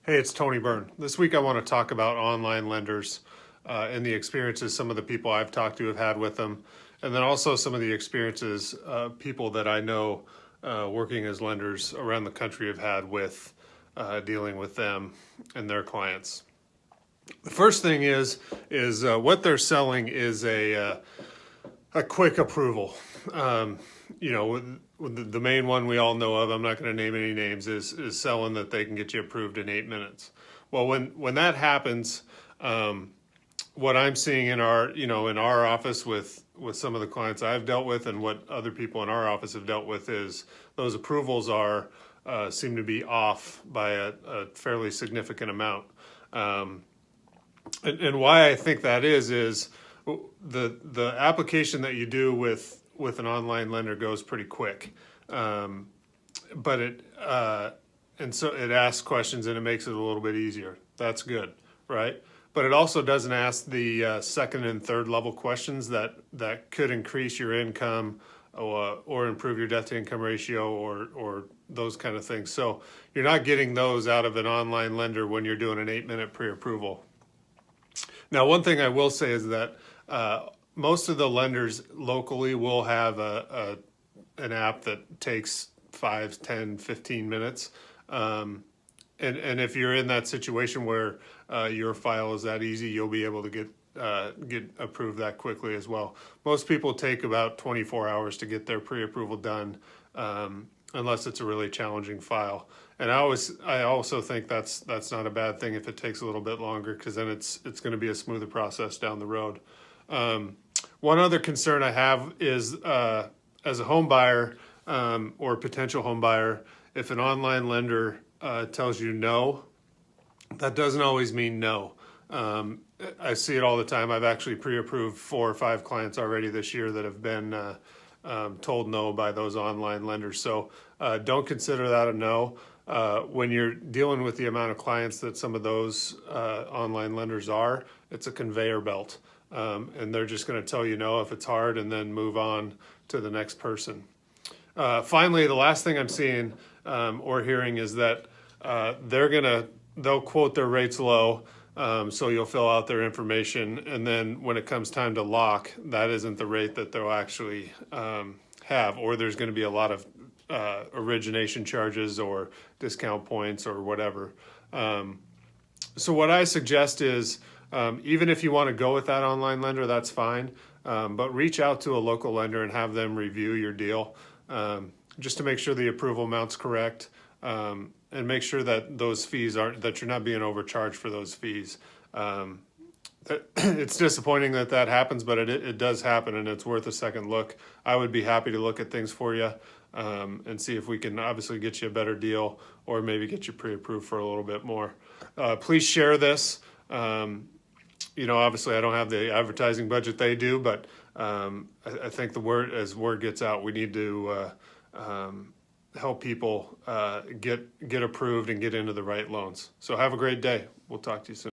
Hey, it's Tony Byrne. This week I want to talk about online lenders and the experiences some of the people I've talked to have had with them, and then also some of the experiences people that I know working as lenders around the country have had with dealing with them and their clients. The first thing is what they're selling is a quick approval. Um, with the main one we all know of, I'm not going to name any names, is selling that they can get you approved in 8 minutes. Well, when that happens, what I'm seeing in our office with some of the clients I've dealt with, and what other people in our office have dealt with, is those approvals are seem to be off by a fairly significant amount. And why I think that is the application that you do with an online lender goes pretty quick, but and so it asks questions and it makes it a little bit easier. That's good, right? But it also doesn't ask the second and third level questions that could increase your income or improve your debt to income ratio or those kind of things. So you're not getting those out of an online lender when you're doing an 8-minute pre-approval. Now, one thing I will say is that most of the lenders locally will have an app that takes 5, 10, 15 minutes. And if you're in that situation where your file is that easy, you'll be able to get approved that quickly as well. Most people take about 24 hours to get their pre-approval done, unless it's a really challenging file. And I also think that's not a bad thing if it takes a little bit longer, because then it's going to be a smoother process down the road. One other concern I have is as a home buyer or potential home buyer, if an online lender tells you no, that doesn't always mean no. I see it all the time. I've actually pre-approved 4 or 5 clients already this year that have been told no by those online lenders. So don't consider that a no. When you're dealing with the amount of clients that some of those online lenders are, it's a conveyor belt. And they're just going to tell you no if it's hard and then move on to the next person. Finally, the last thing I'm seeing or hearing is that they'll quote their rates low, so you'll fill out their information, and then when it comes time to lock, that isn't the rate that they'll actually have, or there's going to be a lot of origination charges or discount points or whatever. So what I suggest is, even if you want to go with that online lender, that's fine, but reach out to a local lender and have them review your deal, just to make sure the approval amount's correct, and make sure that those fees that you're not being overcharged for those fees. It's disappointing that happens, but it does happen, and it's worth a second look. I would be happy to look at things for you and see if we can obviously get you a better deal, or maybe get you pre-approved for a little bit more. Please share this. Obviously I don't have the advertising budget they do, but I think as word gets out, we need to help people get approved and get into the right loans. So have a great day. We'll talk to you soon.